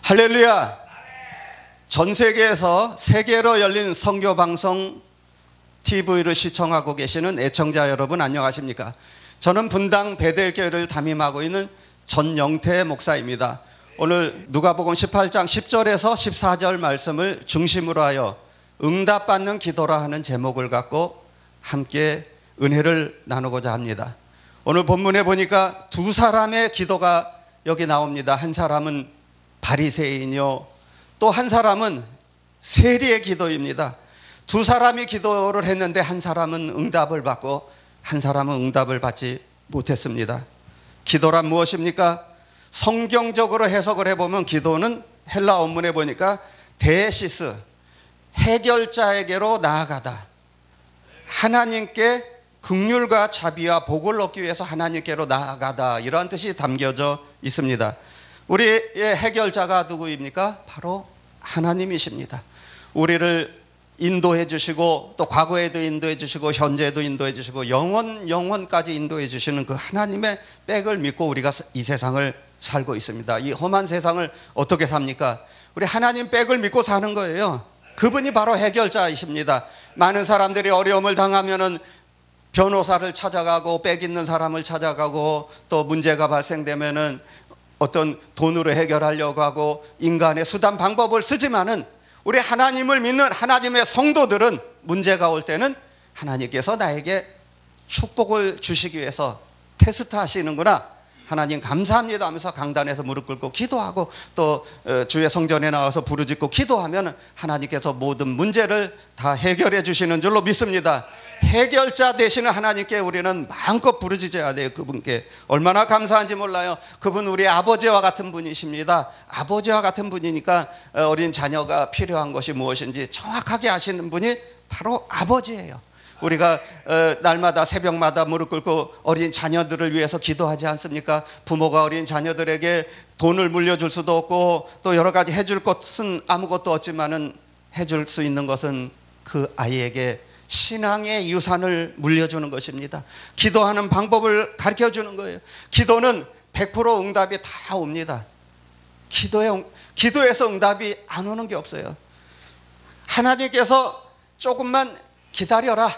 할렐루야. 전 세계에서 세계로 열린 선교 방송 TV를 시청하고 계시는 애청자 여러분 안녕하십니까? 저는 분당 베델교회를 담임하고 있는 전영태 목사입니다. 오늘 누가복음 18장 10절에서 14절 말씀을 중심으로 하여 응답받는 기도라 하는 제목을 갖고 함께 은혜를 나누고자 합니다. 오늘 본문에 보니까 두 사람의 기도가 여기 나옵니다. 한 사람은 바리새인이요, 또 한 사람은 세리의 기도입니다. 두 사람이 기도를 했는데 한 사람은 응답을 받고 한 사람은 응답을 받지 못했습니다. 기도란 무엇입니까? 성경적으로 해석을 해보면 기도는 헬라 원문에 보니까 데시스, 해결자에게로 나아가다, 하나님께 긍휼과 자비와 복을 얻기 위해서 하나님께로 나아가다, 이러한 뜻이 담겨져 있습니다. 우리의 해결자가 누구입니까? 바로 하나님이십니다. 우리를 인도해 주시고 또 과거에도 인도해 주시고 현재도 인도해 주시고 영원까지 인도해 주시는 그 하나님의 백을 믿고 우리가 이 세상을 살고 있습니다. 이 험한 세상을 어떻게 삽니까? 우리 하나님 백을 믿고 사는 거예요. 그분이 바로 해결자이십니다. 많은 사람들이 어려움을 당하면은 변호사를 찾아가고 백 있는 사람을 찾아가고 또 문제가 발생되면은 어떤 돈으로 해결하려고 하고 인간의 수단 방법을 쓰지만은 우리 하나님을 믿는 하나님의 성도들은 문제가 올 때는 하나님께서 나에게 축복을 주시기 위해서 테스트 하시는구나, 하나님 감사합니다 하면서 강단에서 무릎 꿇고 기도하고 또 주의 성전에 나와서 부르짖고 기도하면 하나님께서 모든 문제를 다 해결해 주시는 줄로 믿습니다. 해결자 되시는 하나님께 우리는 마음껏 부르짖어야 돼요. 그분께 얼마나 감사한지 몰라요. 그분 우리 아버지와 같은 분이십니다. 아버지와 같은 분이니까 어린 자녀가 필요한 것이 무엇인지 정확하게 아시는 분이 바로 아버지예요. 우리가 날마다 새벽마다 무릎 꿇고 어린 자녀들을 위해서 기도하지 않습니까? 부모가 어린 자녀들에게 돈을 물려줄 수도 없고 또 여러 가지 해줄 것은 아무것도 없지만은 해줄 수 있는 것은 그 아이에게 신앙의 유산을 물려주는 것입니다. 기도하는 방법을 가르쳐주는 거예요. 기도는 100% 응답이 다 옵니다. 기도에서 응답이 안 오는 게 없어요. 하나님께서 조금만 기다려라,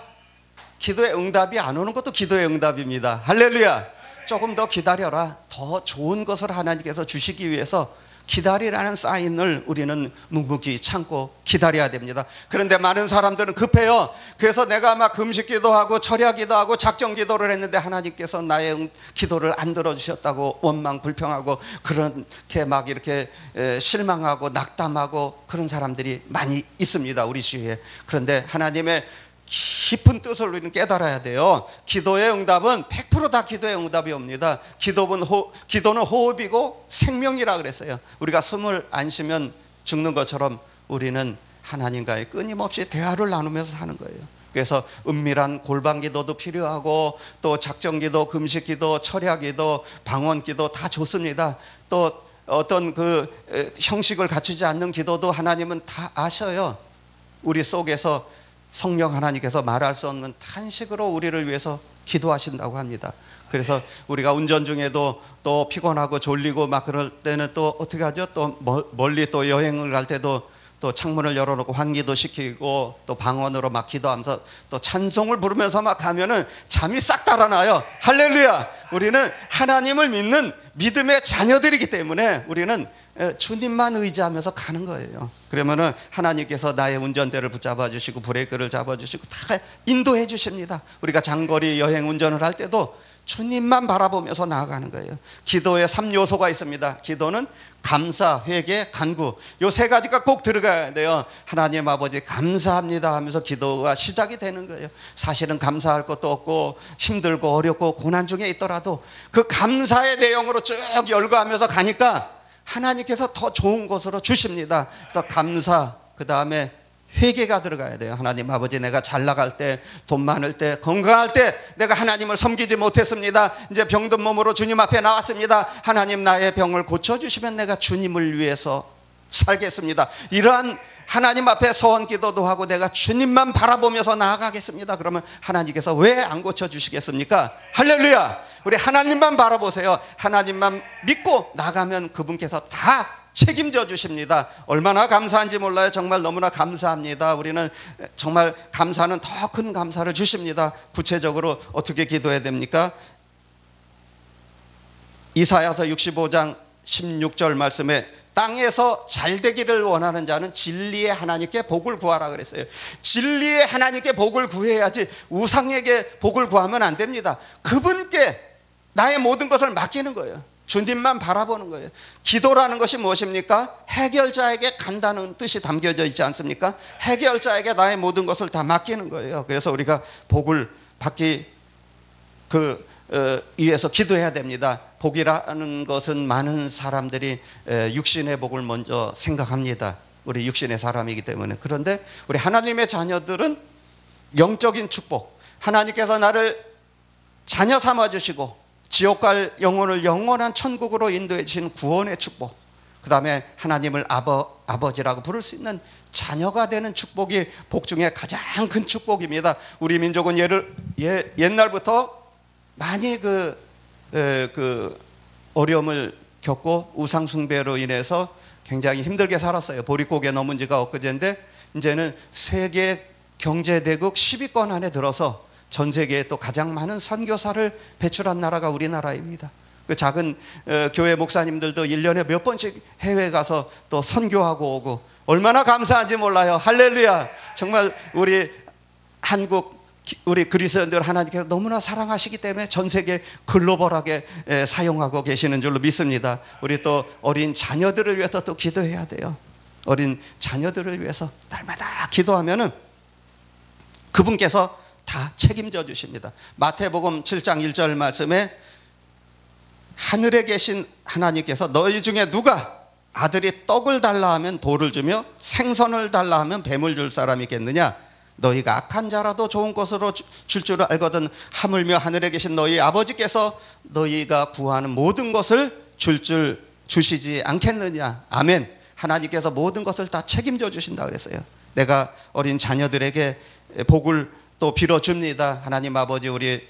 기도의 응답이 안 오는 것도 기도의 응답입니다. 할렐루야. 조금 더 기다려라, 더 좋은 것을 하나님께서 주시기 위해서 기다리라는 사인을 우리는 묵묵히 참고 기다려야 됩니다. 그런데 많은 사람들은 급해요. 그래서 내가 막 금식 기도하고 철야 기도하고 작정 기도를 했는데 하나님께서 나의 기도를 안 들어주셨다고 원망 불평하고 그렇게 막 이렇게 실망하고 낙담하고 그런 사람들이 많이 있습니다, 우리 주위에. 그런데 하나님의 깊은 뜻을 우리는 깨달아야 돼요. 기도의 응답은 100% 다 기도의 응답이 옵니다. 기도는 호흡이고 생명이라 그랬어요. 우리가 숨을 안 쉬면 죽는 것처럼 우리는 하나님과의 끊임없이 대화를 나누면서 사는 거예요. 그래서 은밀한 골방 기도도 필요하고 또 작정 기도, 금식 기도, 철야 기도, 방언 기도 다 좋습니다. 또 어떤 그 형식을 갖추지 않는 기도도 하나님은 다 아셔요. 우리 속에서 성령 하나님께서 말할 수 없는 탄식으로 우리를 위해서 기도하신다고 합니다. 그래서 우리가 운전 중에도 또 피곤하고 졸리고 막 그럴 때는 또 어떻게 하죠? 또 멀리 또 여행을 갈 때도 또 창문을 열어놓고 환기도 시키고 또 방언으로 막 기도하면서 또 찬송을 부르면서 막 가면은 잠이 싹 달아나요. 할렐루야. 우리는 하나님을 믿는 믿음의 자녀들이기 때문에 우리는 주님만 의지하면서 가는 거예요. 그러면은 하나님께서 나의 운전대를 붙잡아 주시고 브레이크를 잡아 주시고 다 인도해 주십니다. 우리가 장거리 여행 운전을 할 때도 주님만 바라보면서 나아가는 거예요. 기도에 3요소가 있습니다. 기도는 감사, 회개, 간구, 요 세 가지가 꼭 들어가야 돼요. 하나님 아버지 감사합니다 하면서 기도가 시작이 되는 거예요. 사실은 감사할 것도 없고 힘들고 어렵고 고난 중에 있더라도 그 감사의 내용으로 쭉 열거하면서 가니까 하나님께서 더 좋은 것으로 주십니다. 그래서 감사, 그 다음에 회개가 들어가야 돼요. 하나님 아버지, 내가 잘 나갈 때, 돈 많을 때, 건강할 때 내가 하나님을 섬기지 못했습니다. 이제 병든 몸으로 주님 앞에 나왔습니다. 하나님 나의 병을 고쳐주시면 내가 주님을 위해서 살겠습니다. 이러한 하나님 앞에 소원 기도도 하고 내가 주님만 바라보면서 나아가겠습니다. 그러면 하나님께서 왜 안 고쳐주시겠습니까? 할렐루야. 우리 하나님만 바라보세요. 하나님만 믿고 나가면 그분께서 다 책임져 주십니다. 얼마나 감사한지 몰라요. 정말 너무나 감사합니다. 우리는 정말 감사는 더 큰 감사를 주십니다. 구체적으로 어떻게 기도해야 됩니까? 이사야서 65장 16절 말씀에 땅에서 잘되기를 원하는 자는 진리의 하나님께 복을 구하라 그랬어요. 진리의 하나님께 복을 구해야지 우상에게 복을 구하면 안 됩니다. 그분께 나의 모든 것을 맡기는 거예요. 주님만 바라보는 거예요. 기도라는 것이 무엇입니까? 해결자에게 간다는 뜻이 담겨져 있지 않습니까? 해결자에게 나의 모든 것을 다 맡기는 거예요. 그래서 우리가 복을 받기 위해서 기도해야 됩니다. 복이라는 것은 많은 사람들이 육신의 복을 먼저 생각합니다. 우리 육신의 사람이기 때문에. 그런데 우리 하나님의 자녀들은 영적인 축복, 하나님께서 나를 자녀 삼아주시고 지옥 갈 영혼을 영원한 천국으로 인도해 주시는 구원의 축복, 그 다음에 하나님을 아버지라고 부를 수 있는 자녀가 되는 축복이 복 중에 가장 큰 축복입니다. 우리 민족은 옛날부터 많이 어려움을 겪고 우상숭배로 인해서 굉장히 힘들게 살았어요. 보릿고개 넘은 지가 엊그제인데 이제는 세계 경제대국 10위권 안에 들어서 전 세계에 또 가장 많은 선교사를 배출한 나라가 우리나라입니다. 그 작은 교회 목사님들도 1년에 몇 번씩 해외 가서 또 선교하고 오고 얼마나 감사한지 몰라요. 할렐루야. 정말 우리 한국, 우리 그리스도인들 하나님께서 너무나 사랑하시기 때문에 전 세계 글로벌하게 사용하고 계시는 줄로 믿습니다. 우리 또 어린 자녀들을 위해서 또 기도해야 돼요. 어린 자녀들을 위해서 날마다 기도하면은 그분께서 다 책임져 주십니다. 마태복음 7장 1절 말씀에 하늘에 계신 하나님께서 너희 중에 누가 아들이 떡을 달라 하면 돌을 주며 생선을 달라 하면 뱀을 줄 사람이 있겠느냐? 너희가 악한 자라도 좋은 것으로 줄 줄 알거든 하물며 하늘에 계신 너희 아버지께서 너희가 구하는 모든 것을 주시지 않겠느냐? 아멘. 하나님께서 모든 것을 다 책임져 주신다 그랬어요. 내가 어린 자녀들에게 복을 또 빌어줍니다. 하나님 아버지, 우리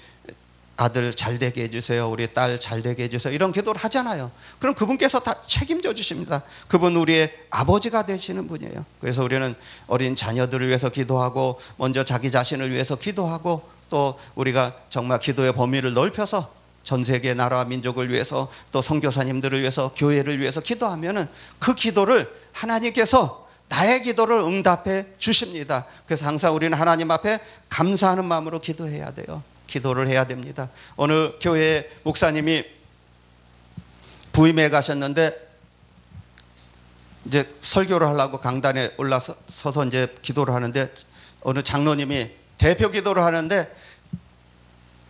아들 잘되게 해주세요. 우리 딸 잘되게 해주세요. 이런 기도를 하잖아요. 그럼 그분께서 다 책임져 주십니다. 그분 우리의 아버지가 되시는 분이에요. 그래서 우리는 어린 자녀들을 위해서 기도하고 먼저 자기 자신을 위해서 기도하고 또 우리가 정말 기도의 범위를 넓혀서 전 세계 나라 민족을 위해서 또 선교사님들을 위해서 교회를 위해서 기도하면은 그 기도를 하나님께서 나의 기도를 응답해 주십니다. 그래서 항상 우리는 하나님 앞에 감사하는 마음으로 기도해야 돼요. 기도를 해야 됩니다. 어느 교회 목사님이 부임해 가셨는데 이제 설교를 하려고 강단에 올라서서 이제 기도를 하는데 어느 장로님이 대표 기도를 하는데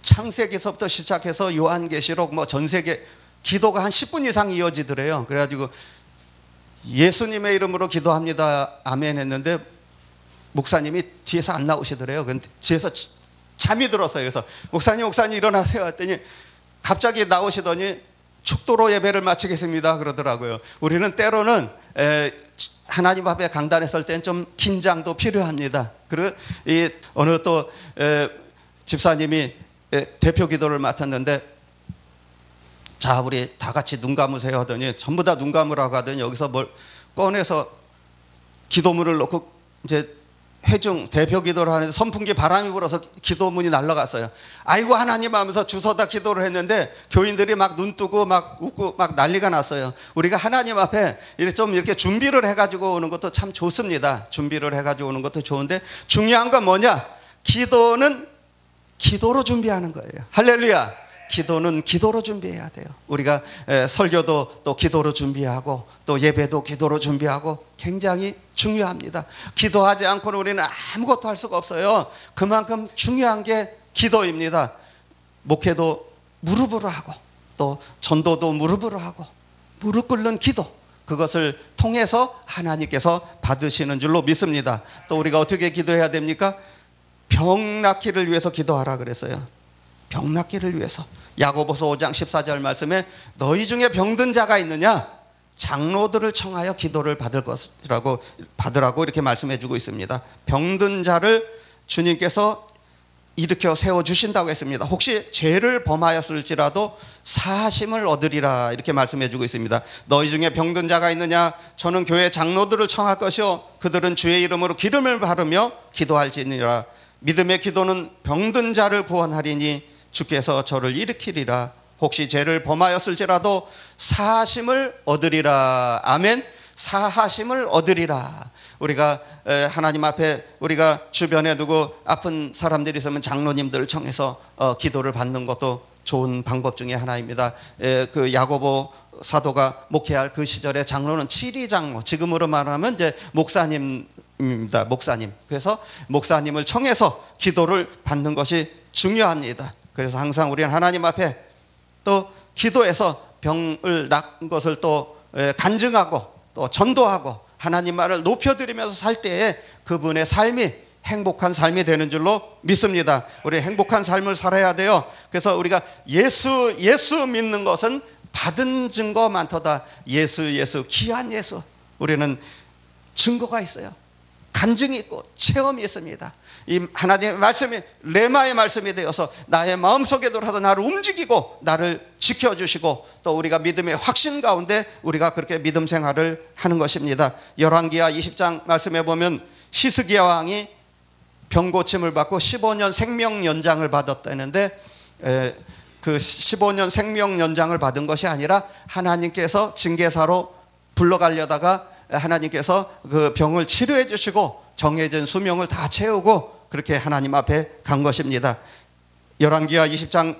창세기서부터 시작해서 요한계시록 뭐 전 세계 기도가 한 10분 이상 이어지더래요. 그래가지고 예수님의 이름으로 기도합니다. 아멘 했는데 목사님이 뒤에서 안 나오시더래요. 근데 뒤에서 잠이 들었어요. 그래서 목사님 일어나세요 했더니 갑자기 나오시더니 축도로 예배를 마치겠습니다 그러더라고요. 우리는 때로는 하나님 앞에 강단에 설 때는 좀 긴장도 필요합니다. 그리고 어느 또 집사님이 대표 기도를 맡았는데 자, 우리 다 같이 눈 감으세요 하더니 전부 다 눈 감으라고 하더니 여기서 뭘 꺼내서 기도문을 놓고 이제 회중 대표 기도를 하는데 선풍기 바람이 불어서 기도문이 날아갔어요. 아이고 하나님 하면서 주워다 기도를 했는데 교인들이 막 눈 뜨고 막 웃고 막 난리가 났어요. 우리가 하나님 앞에 좀 이렇게 준비를 해가지고 오는 것도 참 좋습니다. 준비를 해가지고 오는 것도 좋은데 중요한 건 뭐냐? 기도는 기도로 준비하는 거예요. 할렐루야. 기도는 기도로 준비해야 돼요. 우리가 설교도 또 기도로 준비하고 또 예배도 기도로 준비하고 굉장히 중요합니다. 기도하지 않고는 우리는 아무것도 할 수가 없어요. 그만큼 중요한 게 기도입니다. 목회도 무릎으로 하고 또 전도도 무릎으로 하고 무릎 꿇는 기도, 그것을 통해서 하나님께서 받으시는 줄로 믿습니다. 또 우리가 어떻게 기도해야 됩니까? 병 낫기를 위해서 기도하라 그랬어요. 병 낫기를 위해서. 야고보서 5장 14절 말씀에 너희 중에 병든 자가 있느냐? 장로들을 청하여 기도를 받으라고 이렇게 말씀해 주고 있습니다. 병든 자를 주님께서 일으켜 세워주신다고 했습니다. 혹시 죄를 범하였을지라도 사하심을 얻으리라 이렇게 말씀해 주고 있습니다. 너희 중에 병든 자가 있느냐? 저는 교회 장로들을 청할 것이요 그들은 주의 이름으로 기름을 바르며 기도할지니라. 믿음의 기도는 병든 자를 구원하리니 주께서 저를 일으키리라. 혹시 죄를 범하였을지라도 사하심을 얻으리라. 아멘. 사하심을 얻으리라. 우리가 하나님 앞에 우리가 주변에 누구 아픈 사람들이 있으면 장로님들을 청해서 기도를 받는 것도 좋은 방법 중에 하나입니다. 그 야고보 사도가 목회할 그 시절에 장로는 7위 장로, 지금으로 말하면 이제 목사님입니다. 목사님. 그래서 목사님을 청해서 기도를 받는 것이 중요합니다. 그래서 항상 우리는 하나님 앞에 또 기도해서 병을 낫은 것을 또 간증하고 또 전도하고 하나님 말을 높여드리면서 살 때에 그분의 삶이 행복한 삶이 되는 줄로 믿습니다. 우리 행복한 삶을 살아야 돼요. 그래서 우리가 예수 믿는 것은 받은 증거 많도다. 예수 귀한 예수. 우리는 증거가 있어요. 간증이 있고 체험이 있습니다. 이 하나님의 말씀이 레마의 말씀이 되어서 나의 마음속에 들어서 나를 움직이고 나를 지켜주시고 또 우리가 믿음의 확신 가운데 우리가 그렇게 믿음 생활을 하는 것입니다. 열왕기하 20장 말씀에 보면 히스기야 왕이 병고침을 받고 15년 생명 연장을 받았다는데 그 15년 생명 연장을 받은 것이 아니라 하나님께서 징계사로 불러가려다가 하나님께서 그 병을 치료해 주시고 정해진 수명을 다 채우고 그렇게 하나님 앞에 간 것입니다. 열왕기하 20장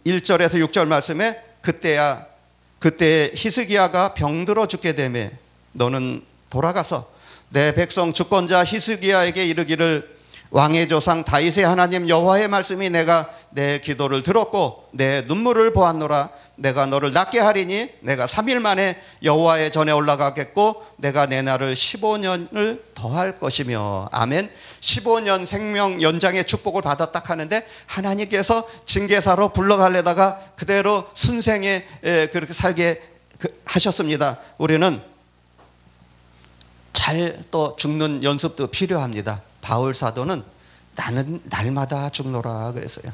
1절에서 6절 말씀에 그때 히스기야가 병들어 죽게 되매 너는 돌아가서 내 백성 주권자 히스기야에게 이르기를 왕의 조상 다윗의 하나님 여호와의 말씀이 내가 내 기도를 들었고 내 눈물을 보았노라. 내가 너를 낫게 하리니 내가 3일 만에 여호와의 전에 올라가겠고 내가 내 날을 15년을 더할 것이며. 아멘. 15년 생명 연장의 축복을 받았다 하는데 하나님께서 징계사로 불러가려다가 그대로 순생에 그렇게 살게 하셨습니다. 우리는 잘 또 죽는 연습도 필요합니다. 바울 사도는 나는 날마다 죽노라 그랬어요.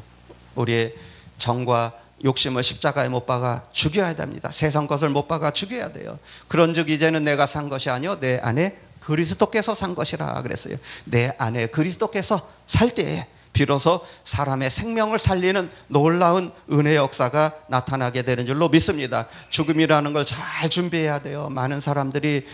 우리의 정과 욕심을 십자가에 못 박아 죽여야 됩니다. 세상 것을 못 박아 죽여야 돼요. 그런즉 이제는 내가 산 것이 아니요 내 안에 그리스도께서 산 것이라 그랬어요. 내 안에 그리스도께서 살 때에 비로소 사람의 생명을 살리는 놀라운 은혜의 역사가 나타나게 되는 줄로 믿습니다. 죽음이라는 걸 잘 준비해야 돼요. 많은 사람들이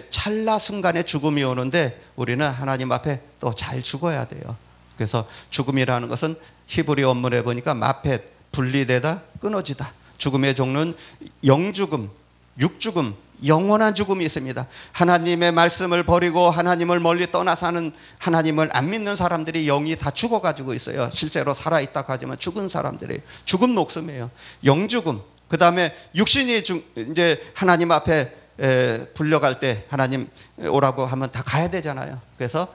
찰나 순간에 죽음이 오는데 우리는 하나님 앞에 또 잘 죽어야 돼요. 그래서 죽음이라는 것은 히브리 원문에 보니까 마펫, 분리되다, 끊어지다. 죽음의 종류는 영죽음, 육죽음, 영원한 죽음이 있습니다. 하나님의 말씀을 버리고 하나님을 멀리 떠나 사는 하나님을 안 믿는 사람들이 영이 다 죽어가지고 있어요. 실제로 살아있다고 하지만 죽은 사람들이 죽은 목숨이에요. 영죽음. 그 다음에 육신이 이제 하나님 앞에 불려갈 때 하나님 오라고 하면 다 가야 되잖아요. 그래서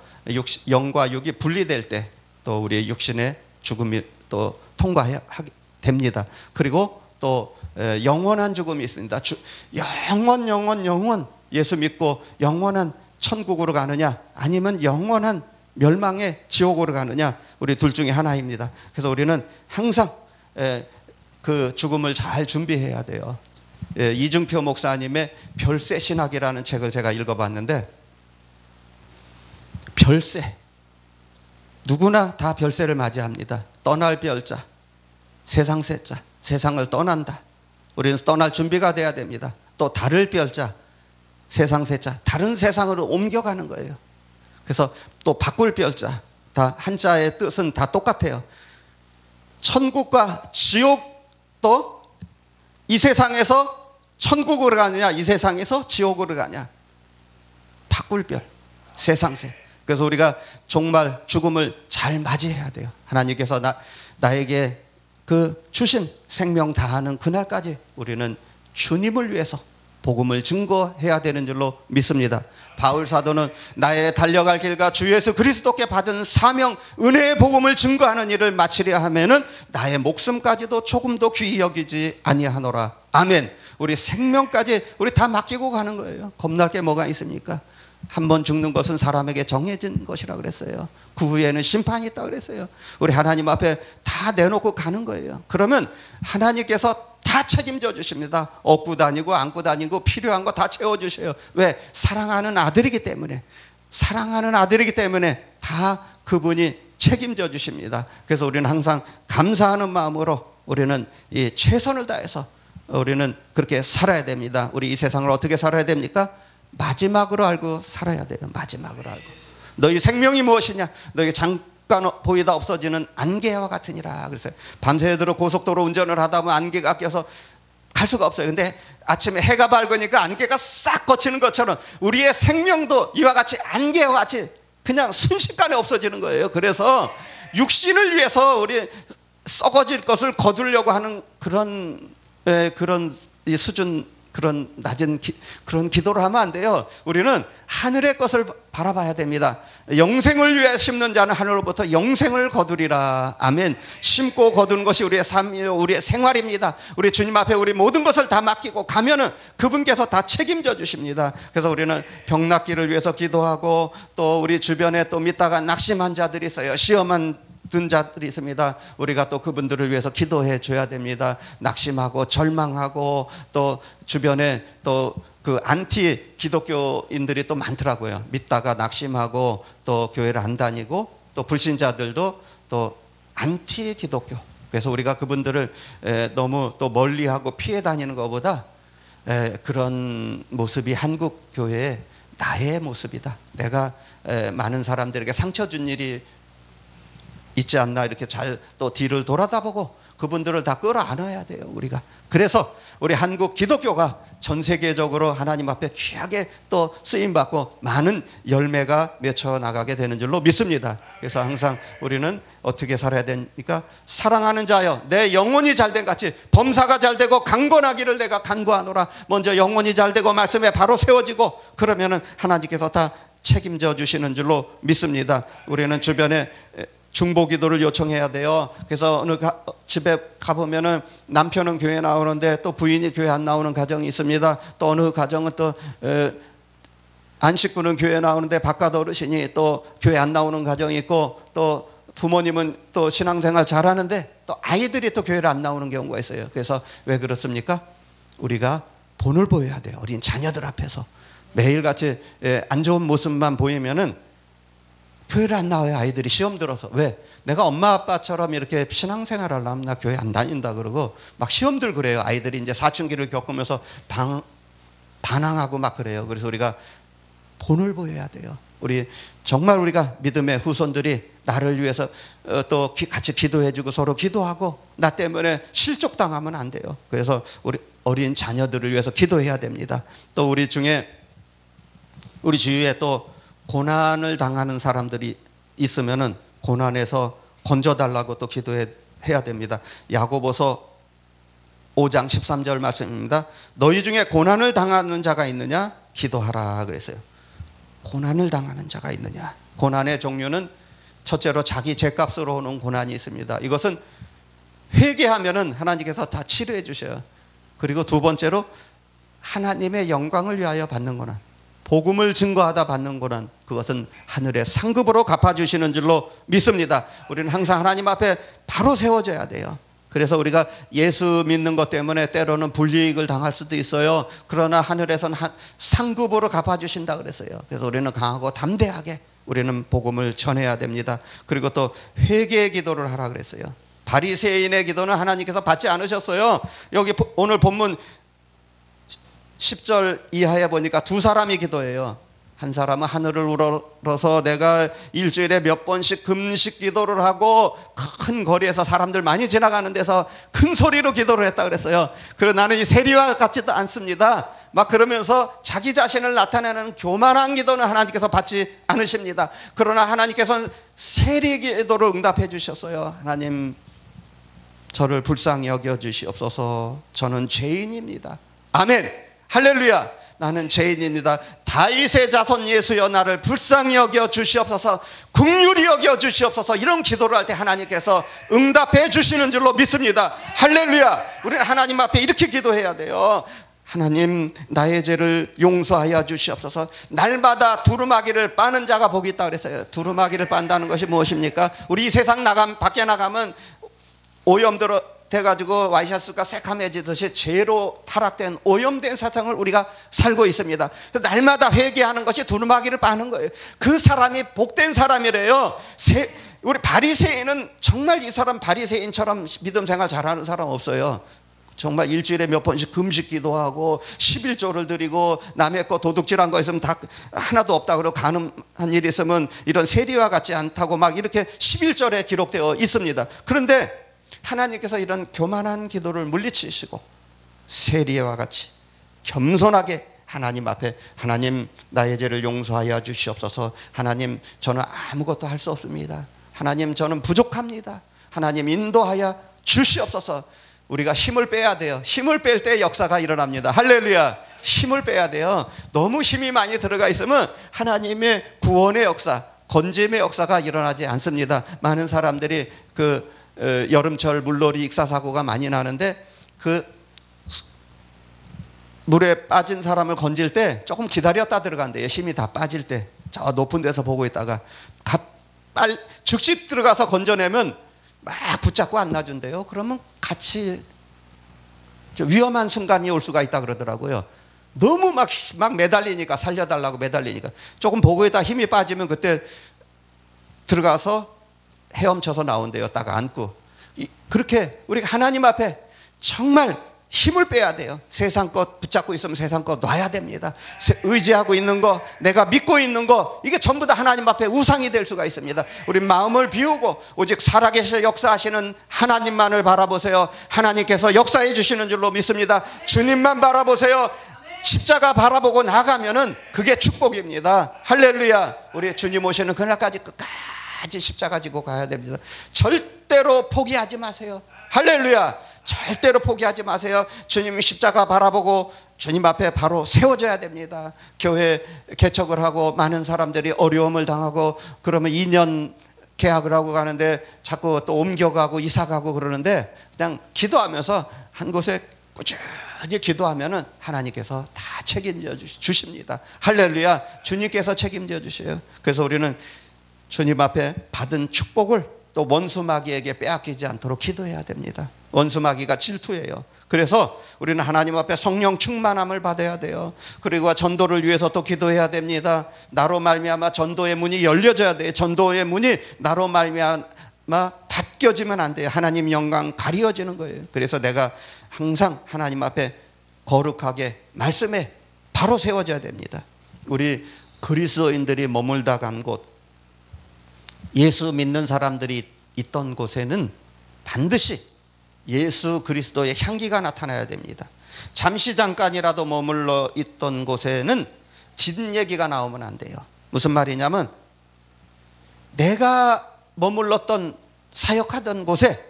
영과 육이 분리될 때 또 우리의 육신의 죽음이 또 통과하게 됩니다. 그리고 또 영원한 죽음이 있습니다. 영원 예수 믿고 영원한 천국으로 가느냐 아니면 영원한 멸망의 지옥으로 가느냐 우리 둘 중에 하나입니다. 그래서 우리는 항상 그 죽음을 잘 준비해야 돼요. 이중표 목사님의 별세 신학이라는 책을 제가 읽어봤는데 별세 누구나 다 별세를 맞이합니다. 떠날 별자 세상 세자 세상을 떠난다. 우리는 떠날 준비가 돼야 됩니다. 또 다를 별자 세상 세자 다른 세상으로 옮겨가는 거예요. 그래서 또 바꿀 별자 다 한자의 뜻은 다 똑같아요. 천국과 지옥도 이 세상에서 천국으로 가느냐 이 세상에서 지옥으로 가냐 바꿀 별 세상세. 그래서 우리가 정말 죽음을 잘 맞이해야 돼요. 하나님께서 나에게 그 주신 생명 다하는 그날까지 우리는 주님을 위해서 복음을 증거해야 되는 줄로 믿습니다. 바울 사도는 나의 달려갈 길과 주 예수 그리스도께 받은 사명 은혜의 복음을 증거하는 일을 마치려 하면은 나의 목숨까지도 조금도 귀히 여기지 아니하노라. 아멘. 우리 생명까지 우리 다 맡기고 가는 거예요. 겁날 게 뭐가 있습니까? 한 번 죽는 것은 사람에게 정해진 것이라 그랬어요. 그 후에는 심판이 있다 그랬어요. 우리 하나님 앞에 다 내놓고 가는 거예요. 그러면 하나님께서 다 책임져 주십니다. 얻고 다니고 안고 다니고 필요한 거 다 채워주셔요. 왜? 사랑하는 아들이기 때문에. 사랑하는 아들이기 때문에 다 그분이 책임져 주십니다. 그래서 우리는 항상 감사하는 마음으로 우리는 이 최선을 다해서 우리는 그렇게 살아야 됩니다. 우리 이 세상을 어떻게 살아야 됩니까? 마지막으로 알고 살아야 돼요. 마지막으로 알고. 너희 생명이 무엇이냐? 너희 잠깐 보이다 없어지는 안개와 같으니라. 그래서 밤새도록 고속도로 운전을 하다 보면 안개가 껴서 갈 수가 없어요. 근데 아침에 해가 밝으니까 안개가 싹 걷히는 것처럼 우리의 생명도 이와 같이 안개와 같이 그냥 순식간에 없어지는 거예요. 그래서 육신을 위해서 우리 썩어질 것을 거두려고 하는 그런 이 수준, 그런 낮은 그런 기도를 하면 안 돼요. 우리는 하늘의 것을 바라봐야 됩니다. 영생을 위해 심는 자는 하늘로부터 영생을 거두리라. 아멘. 심고 거두는 것이 우리의 삶이요, 우리의 생활입니다. 우리 주님 앞에 우리 모든 것을 다 맡기고 가면은 그분께서 다 책임져 주십니다. 그래서 우리는 병 낫기를 위해서 기도하고, 또 우리 주변에 또 믿다가 낙심한 자들이 있어요. 시험한 든 자들이 있습니다. 우리가 또 그분들을 위해서 기도해 줘야 됩니다. 낙심하고 절망하고, 또 주변에 또 그 안티 기독교인들이 또 많더라고요. 믿다가 낙심하고 또 교회를 안 다니고, 또 불신자들도 또 안티 기독교. 그래서 우리가 그분들을 너무 또 멀리하고 피해 다니는 것보다 그런 모습이 한국 교회의 나의 모습이다. 내가 많은 사람들에게 상처 준 일이 있지 않나, 이렇게 잘 또 뒤를 돌아다보고 그분들을 다 끌어안아야 돼요, 우리가. 그래서 우리 한국 기독교가 전 세계적으로 하나님 앞에 귀하게 또 쓰임받고 많은 열매가 맺혀 나가게 되는 줄로 믿습니다. 그래서 항상 우리는 어떻게 살아야 되니까, 사랑하는 자여 내 영혼이 잘된 같이 범사가 잘되고 강건하기를 내가 간구하노라. 먼저 영혼이 잘되고 말씀에 바로 세워지고, 그러면은 하나님께서 다 책임져 주시는 줄로 믿습니다. 우리는 주변에 중보기도를 요청해야 돼요. 그래서 어느 집에 가보면은 남편은 교회 나오는데 또 부인이 교회 안 나오는 가정이 있습니다. 또 어느 가정은 또 안식구는 교회 나오는데 바깥 어르신이 또 교회 안 나오는 가정이 있고, 또 부모님은 또 신앙생활 잘하는데 또 아이들이 또 교회를 안 나오는 경우가 있어요. 그래서 왜 그렇습니까? 우리가 본을 보여야 돼요. 어린 자녀들 앞에서 매일같이 안 좋은 모습만 보이면은 교회를 안 나와요. 아이들이 시험 들어서. 왜? 내가 엄마 아빠처럼 이렇게 신앙생활 하려면 나 교회 안 다닌다 그러고 막 시험들 그래요. 아이들이 이제 사춘기를 겪으면서 반항하고 막 그래요. 그래서 우리가 본을 보여야 돼요. 우리 정말 우리가 믿음의 후손들이 나를 위해서 또 같이 기도해주고 서로 기도하고, 나 때문에 실족당하면 안 돼요. 그래서 우리 어린 자녀들을 위해서 기도해야 됩니다. 또 우리 중에 우리 주위에 또 고난을 당하는 사람들이 있으면은 고난에서 건져달라고 또 기도해야 됩니다. 야고보서 5장 13절 말씀입니다. 너희 중에 고난을 당하는 자가 있느냐? 기도하라 그랬어요. 고난을 당하는 자가 있느냐? 고난의 종류는 첫째로 자기 죄값으로 오는 고난이 있습니다. 이것은 회개하면은 하나님께서 다 치료해 주셔요. 그리고 두 번째로 하나님의 영광을 위하여 받는 고난, 복음을 증거하다 받는 고난, 그것은 하늘의 상급으로 갚아주시는 줄로 믿습니다. 우리는 항상 하나님 앞에 바로 세워져야 돼요. 그래서 우리가 예수 믿는 것 때문에 때로는 불이익을 당할 수도 있어요. 그러나 하늘에서는 상급으로 갚아주신다 그랬어요. 그래서 우리는 강하고 담대하게 우리는 복음을 전해야 됩니다. 그리고 또 회개의 기도를 하라 그랬어요. 바리새인의 기도는 하나님께서 받지 않으셨어요. 여기 오늘 본문 10절 이하에 보니까 두 사람이 기도해요. 한 사람은 하늘을 우러러서 내가 일주일에 몇 번씩 금식 기도를 하고 큰 거리에서 사람들 많이 지나가는 데서 큰 소리로 기도를 했다 그랬어요. 그러나 나는 이 세리와 같지도 않습니다. 막 그러면서 자기 자신을 나타내는 교만한 기도는 하나님께서 받지 않으십니다. 그러나 하나님께서는 세리 기도를 응답해 주셨어요. 하나님, 저를 불쌍히 여겨 주시옵소서. 저는 죄인입니다. 아멘. 할렐루야. 나는 죄인입니다. 다윗의 자손 예수여 나를 불쌍히 여겨 주시옵소서, 긍휼히 여겨 주시옵소서. 이런 기도를 할 때 하나님께서 응답해 주시는 줄로 믿습니다. 할렐루야. 우리는 하나님 앞에 이렇게 기도해야 돼요. 하나님 나의 죄를 용서하여 주시옵소서. 날마다 두루마기를 빠는 자가 복이 있다 그랬어요. 두루마기를 빤다는 것이 무엇입니까? 우리 이 세상 밖에 나가면 오염들어 돼가지고 와이셔츠가 새카매지듯이 죄로 타락된 오염된 세상을 우리가 살고 있습니다. 날마다 회개하는 것이 두루마기를 빠는 거예요. 그 사람이 복된 사람이래요. 우리 바리새인은 정말 이 사람 바리새인처럼 믿음 생활 잘하는 사람 없어요. 정말 일주일에 몇 번씩 금식 기도하고 11조를 드리고 남의 거 도둑질한 거 있으면 다 하나도 없다 그러고 가늠한 일이 있으면 이런 세리와 같지 않다고 막 이렇게 11절에 기록되어 있습니다. 그런데 하나님께서 이런 교만한 기도를 물리치시고 세리와 같이 겸손하게 하나님 앞에 하나님 나의 죄를 용서하여 주시옵소서. 하나님 저는 아무것도 할 수 없습니다. 하나님 저는 부족합니다. 하나님 인도하여 주시옵소서. 우리가 힘을 빼야 돼요. 힘을 뺄 때 역사가 일어납니다. 할렐루야. 힘을 빼야 돼요. 너무 힘이 많이 들어가 있으면 하나님의 구원의 역사, 건짐의 역사가 일어나지 않습니다. 많은 사람들이 여름철 물놀이 익사사고가 많이 나는데 그 물에 빠진 사람을 건질 때 조금 기다렸다 들어간대요. 힘이 다 빠질 때. 저 높은 데서 보고 있다가 즉시 들어가서 건져내면 막 붙잡고 안 놔준대요. 그러면 같이 위험한 순간이 올 수가 있다 그러더라고요. 너무 막 매달리니까, 살려달라고 매달리니까 조금 보고 있다 힘이 빠지면 그때 들어가서 헤엄쳐서 나온대요. 딱 안고. 그렇게 우리가 하나님 앞에 정말 힘을 빼야 돼요. 세상 것 붙잡고 있으면 세상 것 놔야 됩니다. 의지하고 있는 거, 내가 믿고 있는 거, 이게 전부 다 하나님 앞에 우상이 될 수가 있습니다. 우리 마음을 비우고 오직 살아계셔 역사하시는 하나님만을 바라보세요. 하나님께서 역사해 주시는 줄로 믿습니다. 주님만 바라보세요. 십자가 바라보고 나가면은 그게 축복입니다. 할렐루야. 우리 주님 오시는 그날까지 끝까지 십자가 지고 가야 됩니다. 절대로 포기하지 마세요. 할렐루야. 절대로 포기하지 마세요. 주님 십자가 바라보고 주님 앞에 바로 세워져야 됩니다. 교회 개척을 하고 많은 사람들이 어려움을 당하고 그러면 2년 계약을 하고 가는데 자꾸 또 옮겨가고 이사가고 그러는데 그냥 기도하면서 한 곳에 꾸준히 기도하면은 하나님께서 다 책임져 주십니다. 할렐루야. 주님께서 책임져 주셔요. 그래서 우리는 주님 앞에 받은 축복을 또 원수마귀에게 빼앗기지 않도록 기도해야 됩니다. 원수마귀가 질투예요. 그래서 우리는 하나님 앞에 성령 충만함을 받아야 돼요. 그리고 전도를 위해서 또 기도해야 됩니다. 나로 말미암아 전도의 문이 열려져야 돼요. 전도의 문이 나로 말미암아 닫혀지면 안 돼요. 하나님 영광 가리워지는 거예요. 그래서 내가 항상 하나님 앞에 거룩하게 말씀에 바로 세워져야 됩니다. 우리 그리스도인들이 머물다 간 곳, 예수 믿는 사람들이 있던 곳에는 반드시 예수 그리스도의 향기가 나타나야 됩니다. 잠시 잠깐이라도 머물러 있던 곳에는 뒷얘기가 나오면 안 돼요. 무슨 말이냐면 내가 머물렀던 사역하던 곳에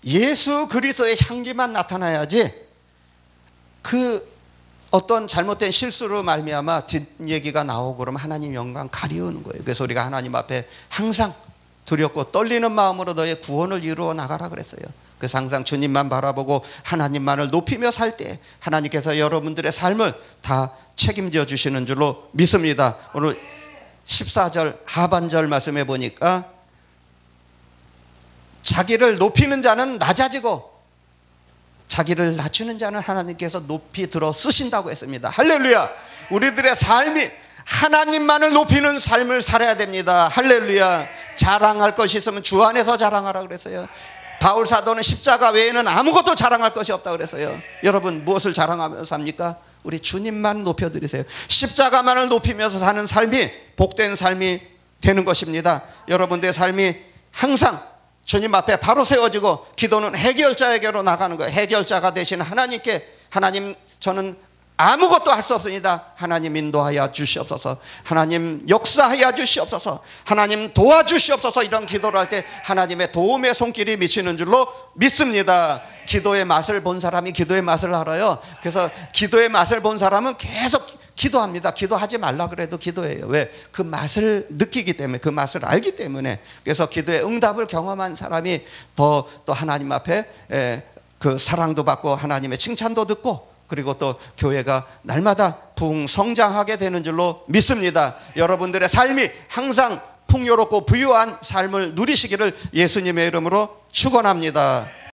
예수 그리스도의 향기만 나타나야지 그 어떤 잘못된 실수로 말미암아 뒷얘기가 나오고 그러면 하나님 영광 가리우는 거예요. 그래서 우리가 하나님 앞에 항상 두렵고 떨리는 마음으로 너의 구원을 이루어 나가라 그랬어요. 그래서 항상 주님만 바라보고 하나님만을 높이며 살 때 하나님께서 여러분들의 삶을 다 책임져 주시는 줄로 믿습니다. 오늘 14절 하반절 말씀해 보니까 자기를 높이는 자는 낮아지고 자기를 낮추는 자는 하나님께서 높이 들어 쓰신다고 했습니다. 할렐루야. 우리들의 삶이 하나님만을 높이는 삶을 살아야 됩니다. 할렐루야. 자랑할 것이 있으면 주 안에서 자랑하라 그랬어요. 바울 사도는 십자가 외에는 아무것도 자랑할 것이 없다고 그랬어요. 여러분 무엇을 자랑하면서 삽니까? 우리 주님만 높여드리세요. 십자가만을 높이면서 사는 삶이 복된 삶이 되는 것입니다. 여러분들의 삶이 항상 주님 앞에 바로 세워지고 기도는 해결자에게로 나가는 거예요. 해결자가 되신 하나님께 하나님 저는 아무것도 할 수 없습니다. 하나님 인도하여 주시옵소서. 하나님 역사하여 주시옵소서. 하나님 도와주시옵소서. 이런 기도를 할 때 하나님의 도움의 손길이 미치는 줄로 믿습니다. 기도의 맛을 본 사람이 기도의 맛을 알아요. 그래서 기도의 맛을 본 사람은 계속 기도합니다. 기도하지 말라 그래도 기도해요. 왜? 그 맛을 느끼기 때문에, 그 맛을 알기 때문에. 그래서 기도의 응답을 경험한 사람이 더 또 하나님 앞에 그 사랑도 받고 하나님의 칭찬도 듣고 그리고 또 교회가 날마다 부흥성장하게 되는 줄로 믿습니다. 여러분들의 삶이 항상 풍요롭고 부유한 삶을 누리시기를 예수님의 이름으로 축원합니다.